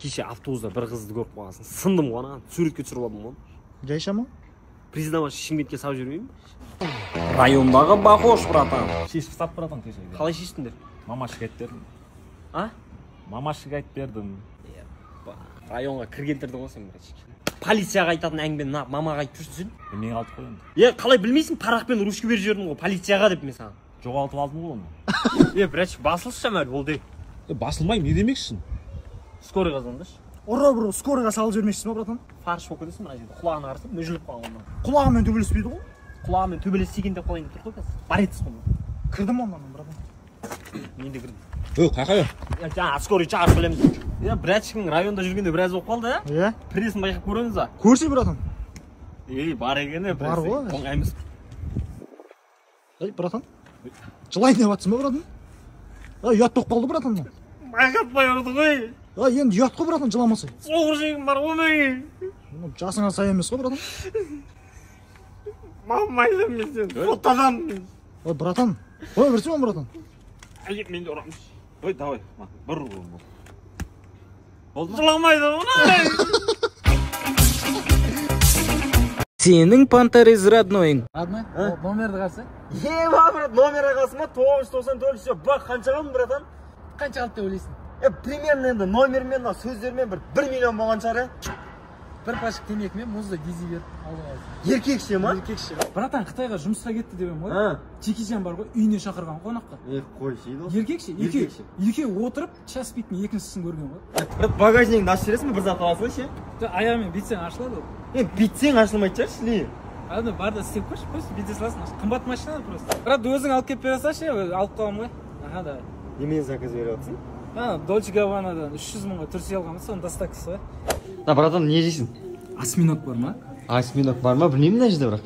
Кеше автобуста бір қызды көріп қалғансың. Сындым ғой ана, суретке түсіріп алдым ғой. Жайша ма? Признаваш, Шымкентке салып жүрмеймін. Райондағы бақош, братан. Шешіп сап, братан, кеше. Қалай шештіңдер? Мамашыға айтып бердім. А? Мамашыға айтып бердім. Районға кіргендерді ғой сен, братчик. Полицияға айтатын әңгімені мамаға айтып жүрсің. Мен қалдық қой енді. Қалай білмейсің, парақпен ручка беріп жібердім ғой полицияға деп мен саған. Жоғалтып алдым ғой оны. Братчик, басылшы әлі ол деп. Басылмайым, не демексің? Скорый қазандыш. Бро, скорыйға салып жібермекшісің ба, братан? Фарш болып кетесің мына жерде. Құлағына қарасам мүжіліп қалған онdan. Құлағымен төбелеспейді ғой? Құлағымен төбелеспеген деп қалайын деп тұр ғой қазір. Бар етсіз ғой. Кірдім ондан, братан. Мен де кірдім. Қайқай? Жаңа скорый чағырып білеміз. Братчиктің районда жүргенде біраз болып қалды, Иә? Прессін байқап көреміз ба? Көрсей, братан. Бар екен, бар ғой. Оңаймыз. Братан. Жылайын деп жатсың ба, братан? Ұят болып қалды, братан. Байқатпай ұрды ғой. Енді ұят қой, братан, жыламасай. Соғыр жегім бар ғой мен. Жасыңа сай емес қой, братан. Мамайдым мен сен. Соттадам. Братан. Берсе ма, братан? Мен де ұрамыз. Давай, бір ұрғым бол. Болды ма? Жыламайды ғой. Сенің пантер из родной. Родной? Номерді қарсы? Брат, номері қалсы ма? 994 все. Бақ, қанша қалдың, братан? Қанша алды деп ойлайсың? Примерно енді номермен, сөздермен бір 1 миллион болған шығар, Бір пашық темекімен мұзды гези беріп алып алды. Еркекше ма? Еркекше. Братан, Қытайға жұмысқа кетті деп ғой. Жекежан бар ғой, үйіне шақырған қонаққа. Қой шейді ғой. Еркекше, екеуі отырып, час битін екіншісін көрген ғой. Брат, багажнегіңді ашып жібересің бе, бір зат аласың ше? Аяғымен битсең ашылады ғой. Битсең ашылмайды шығар, шли. Аны бар да істеп қойшы, бите саласың. Қымбат машина просто. Брат, өзің алып келіп бере салшы, алып қаламын ғой. Да. Немен заказ беріп жатсың? Dolce Gabbana'дан 300 мыңға түрсе алғанбыз, соның доставкасы ғой. Братан, не жейсің? Осьминог бар ма? Осьминог бар ма? Білмеймін мына жерде бірақ.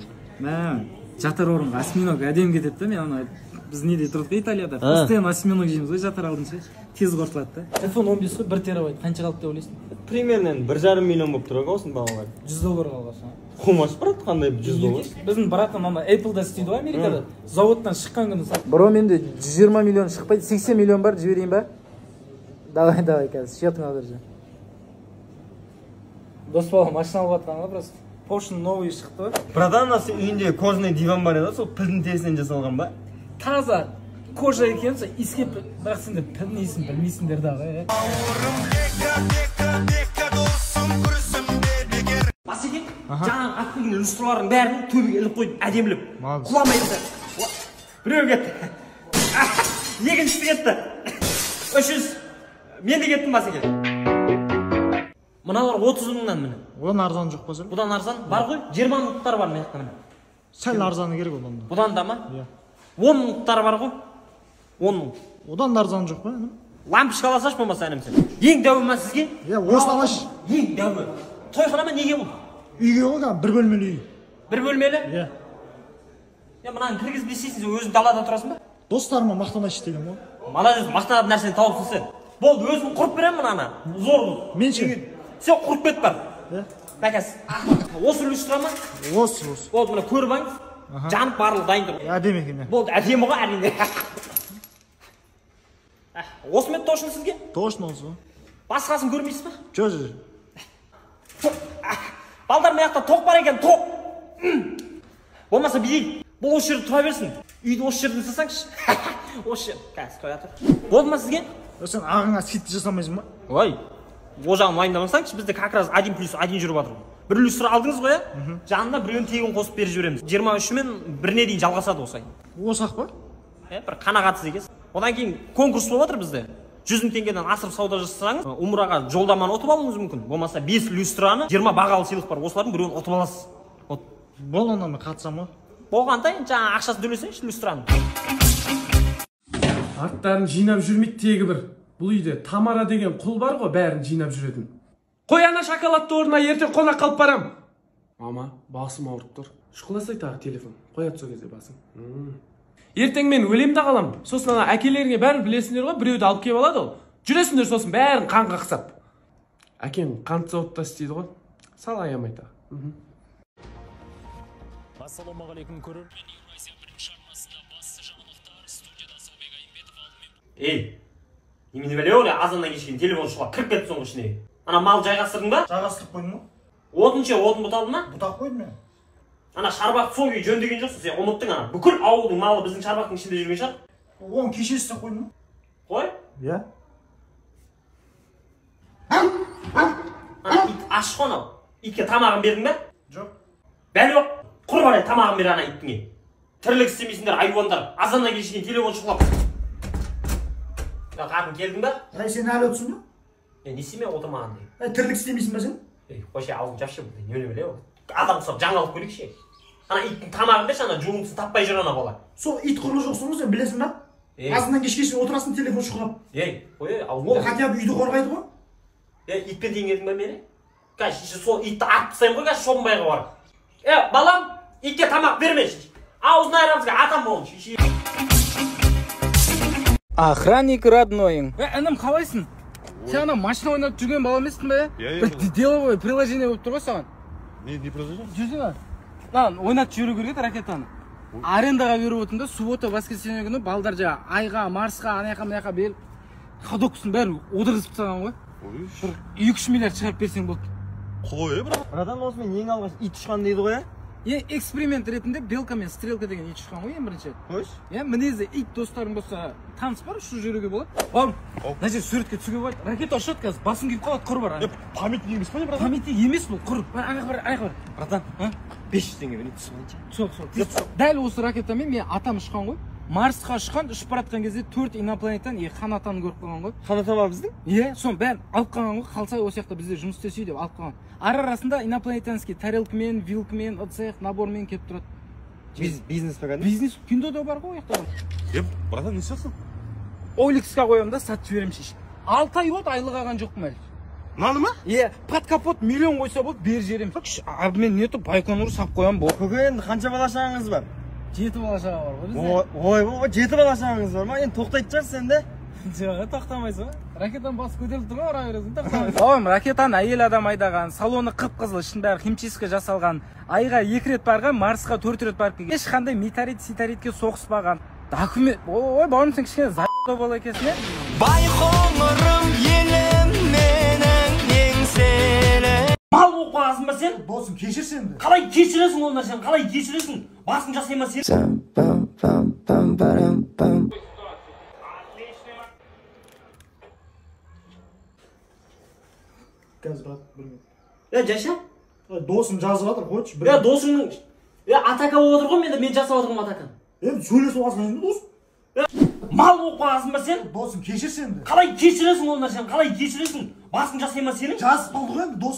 Жатар орынға осьминог әдем кетеді да, мен ана біз неде тұрдық та Италияда. Постоянно осьминог жейміз ғой, жатар алдынша. Тез қорытылады да. Телефон 15 қой, 1 терабайт. Қанша қалды деп ойлайсың? Примерно 1,5 миллион болып тұр ғой осының бағалары. $100 қалған. Қумаш, брат, қандай $100? Біздің братан ана Apple'да істейді ғой Америкада. Заводтан шыққан күні сат. Бро, менде 120 миллион шықпайды, 80 миллион бар, жіберейін ба? Давай, қазір, счетыңа берже. Дос бала машина алып жатқан ғой, просто. Porsche новый шықты ғой. Братан, сен үйінде кожаный диван бар еді, сол пілдің терісінен жасалған ба? Таза кожа екен, иіскеп, бірақ сендер пілдің иісін білмейсіңдер дағы, Басеке, жаңағы ат келген люстралардың бәрін төбеге іліп қойып, әдеміліп. Құламайды. Біреу кетті. Екіншісі кетті. 300. Мен де кеттім Басеке. Мыналар 30 мыңнан міне. Одан арзан жоқ па сен? Бұдан арзан бар ғой, 20 мыңдықтар бар мені міне. Сәл арзаны керек одан да. Бұдан да ма? 10 мыңдықтар бар ғой. 10 мың. Одан да арзан жоқ па? Лампочка аласаш болмаса әнім сен. Ең дәуі ма сізге? Осыны алаш. Ең дәуі. Тойхана ма неге бұл? Үйге ғой, бір бөлмелі үй. Бір бөлмелі? Мынаны кіргізіп істейсің, өзің далада тұрасың ба? Достарыма мақтанайшы деген ғой. Молодец, мақтанатын нәрсені тауыпсың сен. Болды, өзім құрып беремін мынаны. Зор бұл. Мен ше? Сен құрып кет бар. Бәкәс. Осы люстра ма? Осы. Болды, мына көріп аңыз. Жанып барлығы дайын тұр. Әдемі екен. Болды, әдемі ғой әрине. Осы ме точно сізге? Точно осы. Басқасын көрмейсіз ба? Жоқ. Балдар маяқта тоқ бар екен, тоқ. Болмаса бейдей. Бұл осы жерде тұра берсін. Үйді осы жерден сасаңшы. Осы жер. Қазір тоя тұр. Болды ма сізге? Сен ағыңа скидка жасамайсың ба? Ой, о жағын уайымдамасаңшы, бізде как раз 1+1 жүріп жатыр. Бір люстра алдыңыз ғой, жанында біреуін тегін қосып беріп жібереміз. 23-мен біріне дейін жалғасады осылай. Осы-ақ па? Бір қанағатсыз екенсіз. Одан кейін конкурс болып жатыр бізде. 100 мың теңгеден асырып сауда жасасаңыз, умраға жолдаманы ұтып алуыңыз мүмкін. Болмаса 5 люстраны 20 бағалы сыйлық бар. Осылардың біреуін ұтып аласыз. Бол, онда мен қатысам ғой. Болғанда жаңа ақшасын төлесеңші люстраны. Аттарын жинап жүрмейді тегі бір. Бұл үйде Тамара деген құл бар ғой, бәрін жинап жүретін. Қой ана шоколадты орнына ертең қонақ қалып барам. Мама, басым ауырып тұр. Шұқыласай тағы телефон. Қояды сол кезде басым. Ертең мен өлемді қалам. Сосын ана әкелеріңе бәрін білесіңдер ғой, біреуді алып келіп алады ол. Жүресіңдер сосын бәрін қан қақсап. Әкең қант зауытта істейді ғой. Сал аямай тағы. Ассалаумағалейкум көрер. Мен Еуразия бірінші арнасында басты жаңалықтар студияда Саубек Айымбетов алдымен. Немене бәле ол азаннан кешкен телефон шұлап кіріп кетті соңғы ішіне. Ана мал жайғастырдың ба? Жайғастырып қойдың ба? Отын ше, отын бұталдың ба? Бұтақ қойдым мен. Ана шарбақты сол күйі жөндеген жоқсың, сен ұмыттың ана. Бүкіл ауылдың малы біздің шарбақтың ішінде жүрген шығар. Оны кеше істеп қойдым ба? Қой? Иә. Ана ит ашық анау. Итке тамағын бердің ба? Жоқ. Бәле жоқ. Құр бар тамағын бер ана иттіңе. Тірлік істемейсіңдер, айуандар. Азаннан келшеген телефон шұқылап. Қатын келдің ба? Сен әлі өтсің ба? Не істеме отырмаған деймін. Тірлік істемейсің ба сен? Қойшы аузын жапшы бұл. Не біле ол. Адам ұқсап жаңалық көрейікші. Ана иттің тамағын берші, ана жуынсын таппай жүр ана бала. Сол ит құрлы жоқсың ғой сен білесің ба? Азаннан кешке шейін отырасың телефон шұқылап. Қой, аузын Ол хотя бы үйді қорғайды ғой. Итпен тең едің ба мені? Қазір сол итті атып тастаймын ғой, қазір Шобынбайға барып. Балам, итке тамақ бермеші. Аузын айырамызға атам болын. Охранник родной. Інім қалайсың? Сен ана машина ойнап жүрген бала емессің ба? Бір деловой приложение болып тұр ғой саған. Не приложение? Жүрсің ба? Ойнатып жүру керек ракетаны. Арендаға беріп отырмын да, суббота, воскресенье күні балдар жаңа айға, Марсқа, анаяқа, мынаяқа беріп ходоксын бәрін одырғызып тастаған ғой. 2-3 миллиард шығарып берсең болды. Қой, братан, осымен ең алғаш ит ұшқан дейді ғой, Эксперимент ретінде белка мен стрелка деген ит ұшқан ғой, ең бірінші. Қойш? Мінезі ит достарың болса таныс бар, ұшып жүруге болады. Бауырым, мына жер суретке түсуге болады. Ракета ұшады қазір, басың күйіп қалады, құр бар. памятник емес па не, братан? Памятник емес бұл, құр. Аяқ бар. Братан, 500 теңге берейін, түсіп алайыншы. Сол. Дәл осы ракетамен мен атам ұшқан ғой. Марсқа ұшқан, ұшып баратқан кезде 4 инопланеттан қанатаны көріп қалған ғой. Қанат ама біздің? Соны бәрін алып қалған ғой, қалса осы жақта бізде жұмыс істесе деп алып қалған. Арасында инопланетянский тарелкамен, вилкамен, ыдыс-аяқ набормен келіп тұрады. Бизнес па кәдімгі? Бизнес кинода бар ғой жақта. Братан, не істейсің? Оликсқа қоямын да, сатып жіберемін шеш. 6 ай болды, айлық алған жоқпын әлі. Наны ма? Под капот миллион қойса болды, бер жерем. Мен нетіп Байконур сап қоямын болды. Көке, енді қанша бала шағаңыз бар? 7 бала шаға бар ғой бізде. Ой, 7 бала шағаңыз бар ма? Енді тоқтайтын шығарсың сен де? Жоқ, тоқтамайсың ба? Ракетаны басып көтеріліп тұр ғой, ара бересің, тоқтамайсың. Бауырым, ракетаны әйел адам айдаған, салоны қып-қызыл, ішін бәрі химчистка жасалған. Айға 2 рет барған, Марсқа 4 рет барып келген. Ешқандай метеорит-ситаритке соғыспаған. Документ. Ой, бауырым, сен кішкене за***да бола екенсің, Байқоңырым елім менің еңселі. Мал болып қаласың ба сен? Досым, кешірсен де. Қалай кешіресің ол нәрсені? Қалай кешіресің? Басын жасайма сен? Қазір брат, бір минут. Жайша? Досым жазып жатыр, қойшы. Досыңның... атака болып отыр ғой, мен жасап отырмын атаканы. Сөйлесіп аласың енді досым. Мал болып қаласың ба сен? Досым, кешірсен де. Қалай кешіресің ол нәрсені? Қалай кешіресің? Басын жасайма сенің? Жазып қалды ғой енді дос.